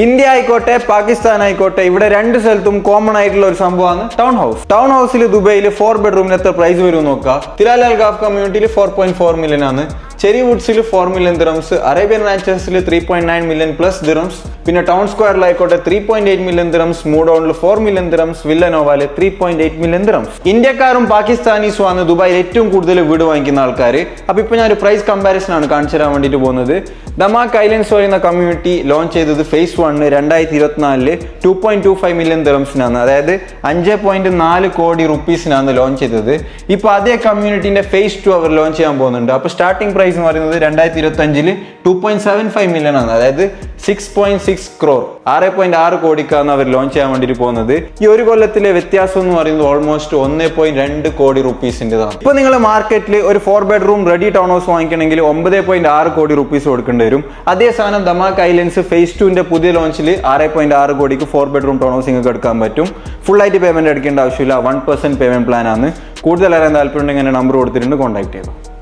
India ആയിക്കോട്ടെ പാകിസ്ഥാൻ ആയിക്കോട്ടെ ഇവിടെ രണ്ട് സ്ഥലത്തും കോമൺ ആയിട്ടുള്ള ഒരു സംഭവമാണ് ടൗൺ ഹൗസ്. ടൗൺ ഹൗസിൽ ദുബൈയിൽ 4 ബെഡ്റൂമിന് എത്ര പ്രൈസ് വരും നോക്കാം. തിലാൽ അൽ ഗാഫ് കമ്മ്യൂണിറ്റിയിൽ 4.4 മില്യൺ ആണ്. ചെറി വുഡ്സിൽ 4 മില്യൺ ദിറംസ്, അറേബ്യൻ റാഞ്ചേഴ്സിൽ 3.9 മില്യൺ പ്ലസ് ദിറംസ്, പിന്നെ ടൗൺ സ്ക്വയറിലായിക്കോട്ടെ 3.8 മില്യൺ ദിറംസ്, മൂഡൌണിൽ 4 മില്യൺ ദിറംസ്, വില്ലനോവയില് 3.8 മില്യൺ ദിറംസ്. ഇന്ത്യക്കാരും പാകിസ്ഥാനീസും ആണ് ദുബായിൽ ഏറ്റവും കൂടുതൽ വീട് വാങ്ങിക്കുന്ന ആൾക്കാർ. അപ്പൊ ഇപ്പൊ ഞാൻ ഒരു പ്രൈസ് കമ്പാരിസൺ ആണ് കാണിച്ചു തരാൻ വേണ്ടിയിട്ട് പോകുന്നത്. ദമാക് ഐലൻഡ്സ് പറയുന്ന കമ്മ്യൂണിറ്റി ലോഞ്ച് ചെയ്തത് ഫേസ് 1 2024 2.25 മില്യൺ ദിറംസിനാണ്, അതായത് 5.4 കോടി റുപ്പീസിനാണ് ലോഞ്ച് ചെയ്തത്. ഇപ്പൊ അതേ കമ്മ്യൂണിറ്റിന്റെ ഫേസ് 2 അവർ ലോഞ്ച് ചെയ്യാൻ പോകുന്നുണ്ട്. അപ്പൊ സ്റ്റാർട്ടിംഗ് പ്രൈസ് എന്ന് പറയുന്നത് 2025 2.75 മില്യൺ ആണ്, അതായത് 6.6 ക്രോർ 6.6 കോടിക്കാണ് അവർ ലോഞ്ച് ചെയ്യാൻ വേണ്ടിയിട്ട് പോകുന്നത്. ഈ ഒരു കൊല്ലത്തിലെ വ്യത്യാസം എന്ന് പറയുന്നത് ഓൾമോസ്റ്റ് 1.2 കോടി റുപ്പീസിൻ്റെതാണ്. ഇപ്പൊ നിങ്ങൾ മാർക്കറ്റിൽ ഒരു 4 ബെഡ്റൂം റെഡി ടൗൺ ഹൗസ് വാങ്ങിക്കണമെങ്കിൽ 9.6 കോടി റുപ്പീസ് കൊടുക്കേണ്ടി വരും. അതേ സാധനം ദമാക് ഐലൻഡ്സ് ഫേസ് 2 പുതിയ ലോഞ്ചിൽ 6.6 കോടിക്ക് 4 ബെഡ്റൂം ടൗൺ ഹൗസ് നിങ്ങൾക്ക് എടുക്കാൻ പറ്റും. ഫുൾ ആയിട്ട് പേയ്മെന്റ് എടുക്കേണ്ട ആവശ്യമില്ല, 1% പേയ്മെന്റ് പ്ലാൻ ആണ്. കൂടുതൽ അറിയാൻ താല്പര്യം ഉണ്ടെങ്കിൽ നമ്പർ കൊടുത്തിട്ടുണ്ട്, കോൺടാക്ട് ചെയ്യുക.